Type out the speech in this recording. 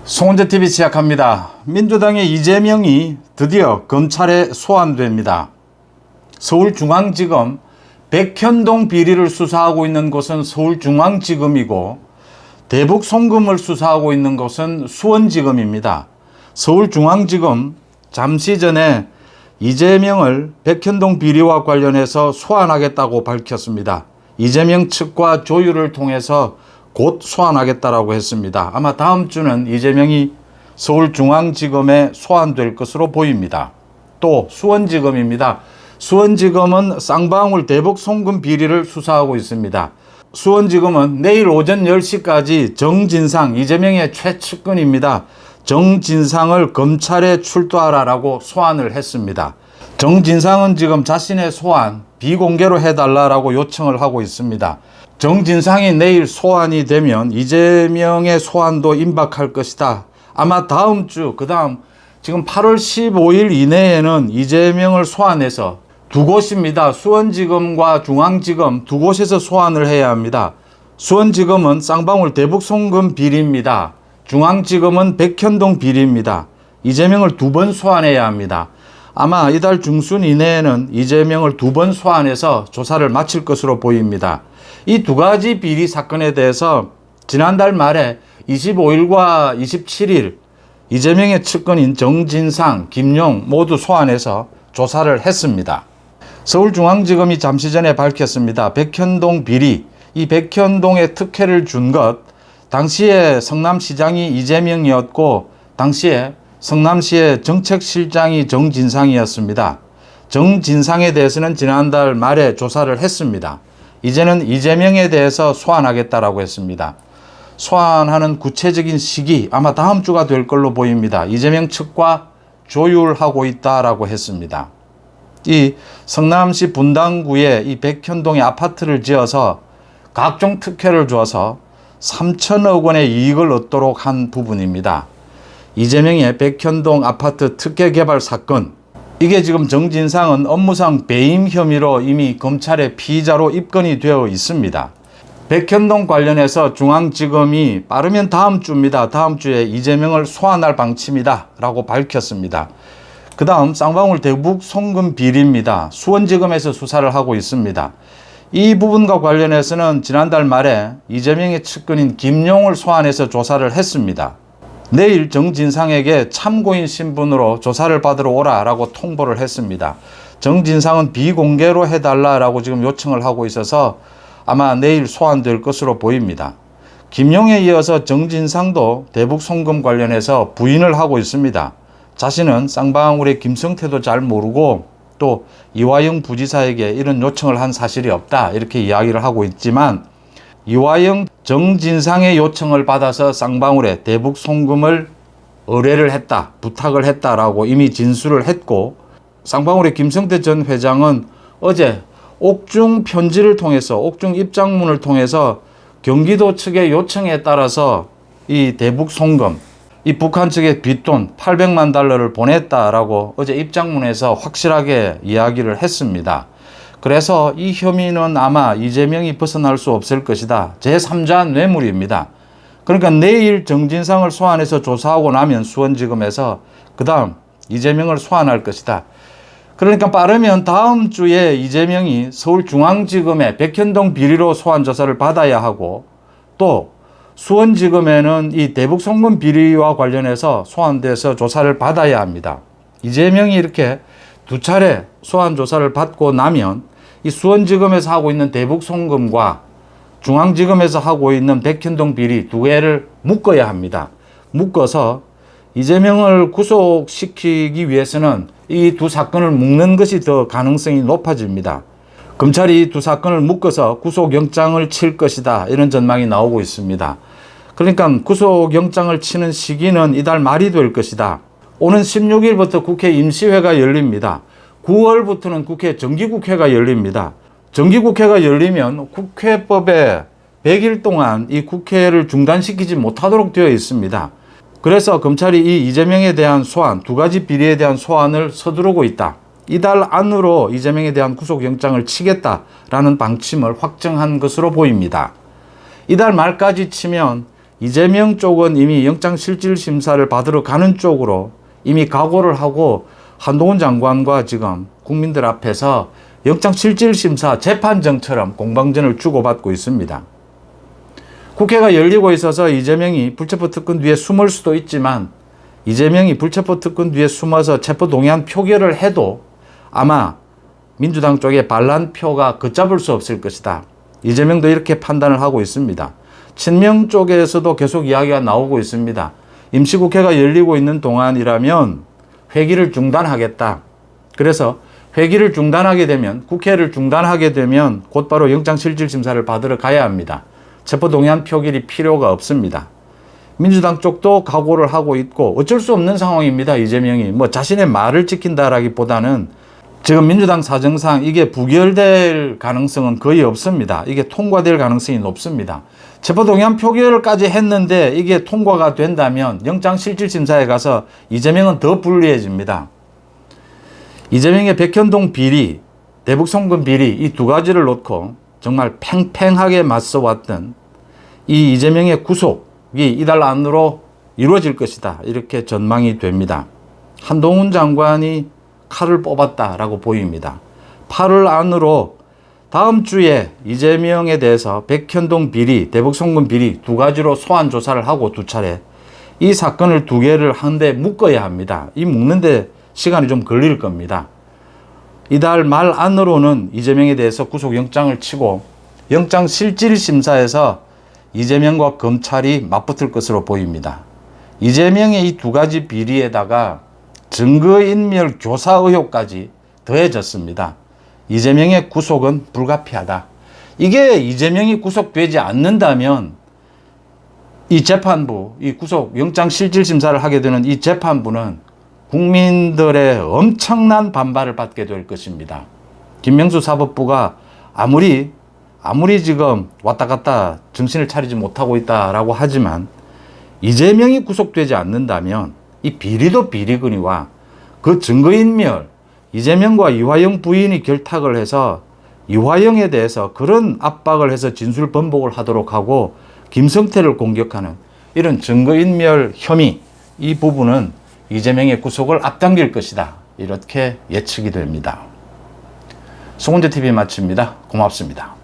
송은재TV 시작합니다. 민주당의 이재명이 드디어 검찰에 소환됩니다. 서울중앙지검 백현동 비리를 수사하고 있는 곳은 서울중앙지검이고 대북 송금을 수사하고 있는 곳은 수원지검입니다. 서울중앙지검 잠시 전에 이재명을 백현동 비리와 관련해서 소환하겠다고 밝혔습니다. 이재명 측과 조율을 통해서 곧 소환하겠다라고 했습니다. 아마 다음 주는 이재명이 서울중앙지검에 소환될 것으로 보입니다. 또 수원지검입니다. 수원지검은 쌍방울 대북 송금 비리를 수사하고 있습니다. 수원지검은 내일 오전 10시까지 정진상, 이재명의 최측근입니다. 정진상을 검찰에 출두하라라고 소환을 했습니다. 정진상은 지금 자신의 소환 비공개로 해달라라고 요청을 하고 있습니다. 정진상이 내일 소환이 되면 이재명의 소환도 임박할 것이다. 아마 다음 주, 지금 8월 15일 이내에는 이재명을 소환해서 두 곳입니다. 수원지검과 중앙지검 두 곳에서 소환을 해야 합니다. 수원지검은 쌍방울 대북 송금 비리입니다. 중앙지검은 백현동 비리입니다. 이재명을 두 번 소환해야 합니다. 아마 이달 중순 이내에는 이재명을 두 번 소환해서 조사를 마칠 것으로 보입니다. 이 두 가지 비리 사건에 대해서 지난달 말에 25일과 27일 이재명의 측근인 정진상, 김용 모두 소환해서 조사를 했습니다. 서울중앙지검이 잠시 전에 밝혔습니다. 백현동 비리, 이 백현동에 특혜를 준 것, 당시에 성남시장이 이재명이었고 당시에 성남시의 정책실장이 정진상이었습니다. 정진상에 대해서는 지난달 말에 조사를 했습니다. 이제는 이재명에 대해서 소환하겠다라고 했습니다. 소환하는 구체적인 시기 아마 다음 주가 될 걸로 보입니다. 이재명 측과 조율하고 있다라고 했습니다. 이 성남시 분당구에 이 백현동에 아파트를 지어서 각종 특혜를 줘서 3천억 원의 이익을 얻도록 한 부분입니다. 이재명의 백현동 아파트 특혜 개발 사건, 이게 지금 정진상은 업무상 배임 혐의로 이미 검찰의 피의자로 입건이 되어 있습니다. 백현동 관련해서 중앙지검이 빠르면 다음 주입니다. 다음 주에 이재명을 소환할 방침이다 라고 밝혔습니다. 그 다음 쌍방울 대북 송금 비리입니다. 수원지검에서 수사를 하고 있습니다. 이 부분과 관련해서는 지난달 말에 이재명의 측근인 김용을 소환해서 조사를 했습니다. 내일 정진상에게 참고인 신분으로 조사를 받으러 오라라고 통보를 했습니다. 정진상은 비공개로 해달라라고 지금 요청을 하고 있어서 아마 내일 소환될 것으로 보입니다. 김용에 이어서 정진상도 대북 송금 관련해서 부인을 하고 있습니다. 자신은 쌍방울의 김성태도 잘 모르고 또 이화영 부지사에게 이런 요청을 한 사실이 없다 이렇게 이야기를 하고 있지만, 이화영 정진상의 요청을 받아서 쌍방울에 대북 송금을 의뢰를 했다, 부탁을 했다라고 이미 진술을 했고, 쌍방울의 김성태 전 회장은 어제 옥중 편지를 통해서, 옥중 입장문을 통해서 경기도 측의 요청에 따라서 이 대북 송금, 이 북한 측에 빚돈 800만 달러를 보냈다라고 어제 입장문에서 확실하게 이야기를 했습니다. 그래서 이 혐의는 아마 이재명이 벗어날 수 없을 것이다. 제3자 뇌물입니다. 그러니까 내일 정진상을 소환해서 조사하고 나면 수원지검에서 그 다음 이재명을 소환할 것이다. 그러니까 빠르면 다음 주에 이재명이 서울중앙지검에 백현동 비리로 소환 조사를 받아야 하고, 또 수원지검에는 이 대북 송금 비리와 관련해서 소환돼서 조사를 받아야 합니다. 이재명이 이렇게 두 차례 소환 조사를 받고 나면 이 수원지검에서 하고 있는 대북 송금과 중앙지검에서 하고 있는 백현동 비리 두 개를 묶어야 합니다. 묶어서 이재명을 구속시키기 위해서는 이 두 사건을 묶는 것이 더 가능성이 높아집니다. 검찰이 이 두 사건을 묶어서 구속영장을 칠 것이다, 이런 전망이 나오고 있습니다. 그러니까 구속영장을 치는 시기는 이달 말이 될 것이다. 오는 16일부터 국회 임시회가 열립니다. 9월부터는 국회 정기국회가 열립니다. 정기국회가 열리면 국회법에 100일 동안 이 국회를 중단시키지 못하도록 되어 있습니다. 그래서 검찰이 이 이재명에 대한 소환, 두 가지 비리에 대한 소환을 서두르고 있다. 이달 안으로 이재명에 대한 구속영장을 치겠다라는 방침을 확정한 것으로 보입니다. 이달 말까지 치면 이재명 쪽은 이미 영장실질심사를 받으러 가는 쪽으로 이미 각오를 하고 한동훈 장관과 지금 국민들 앞에서 영장실질심사 재판정처럼 공방전을 주고받고 있습니다. 국회가 열리고 있어서 이재명이 불체포 특권 뒤에 숨을 수도 있지만 이재명이 불체포 특권 뒤에 숨어서 체포 동의안 표결을 해도 아마 민주당 쪽에 반란표가 걷잡을 수 없을 것이다. 이재명도 이렇게 판단을 하고 있습니다. 친명 쪽에서도 계속 이야기가 나오고 있습니다. 임시국회가 열리고 있는 동안이라면 회기를 중단하겠다. 그래서 회기를 중단하게 되면, 국회를 중단하게 되면 곧바로 영장실질심사를 받으러 가야 합니다. 체포동의안 표결이 필요가 없습니다. 민주당 쪽도 각오를 하고 있고 어쩔 수 없는 상황입니다. 이재명이 뭐 자신의 말을 지킨다라기보다는 지금 민주당 사정상 이게 부결될 가능성은 거의 없습니다. 이게 통과될 가능성이 높습니다. 체포동의안 표결까지 했는데 이게 통과가 된다면 영장실질심사에 가서 이재명은 더 불리해집니다. 이재명의 백현동 비리, 대북송금 비리 이 두 가지를 놓고 정말 팽팽하게 맞서왔던 이 이재명의 구속이 이달 안으로 이루어질 것이다. 이렇게 전망이 됩니다. 한동훈 장관이 칼을 뽑았다라고 보입니다. 8월 안으로 다음 주에 이재명에 대해서 백현동 비리, 대북송금 비리 두 가지로 소환 조사를 하고 두 차례 이 사건을 두 개를 한데 묶어야 합니다. 이 묶는데 시간이 좀 걸릴 겁니다. 이달 말 안으로는 이재명에 대해서 구속영장을 치고 영장실질심사에서 이재명과 검찰이 맞붙을 것으로 보입니다. 이재명의 이 두 가지 비리에다가 증거인멸 교사 의혹까지 더해졌습니다. 이재명의 구속은 불가피하다. 이게 이재명이 구속되지 않는다면 이 재판부, 이 구속 영장실질심사를 하게 되는 이 재판부는 국민들의 엄청난 반발을 받게 될 것입니다. 김명수 사법부가 아무리 지금 왔다 갔다 정신을 차리지 못하고 있다라고 하지만 이재명이 구속되지 않는다면 이 비리도 비리거니와 그 증거인멸, 이재명과 이화영 부인이 결탁을 해서 이화영에 대해서 그런 압박을 해서 진술 번복을 하도록 하고 김성태를 공격하는 이런 증거인멸 혐의, 이 부분은 이재명의 구속을 앞당길 것이다. 이렇게 예측이 됩니다. 송은재TV 마칩니다. 고맙습니다.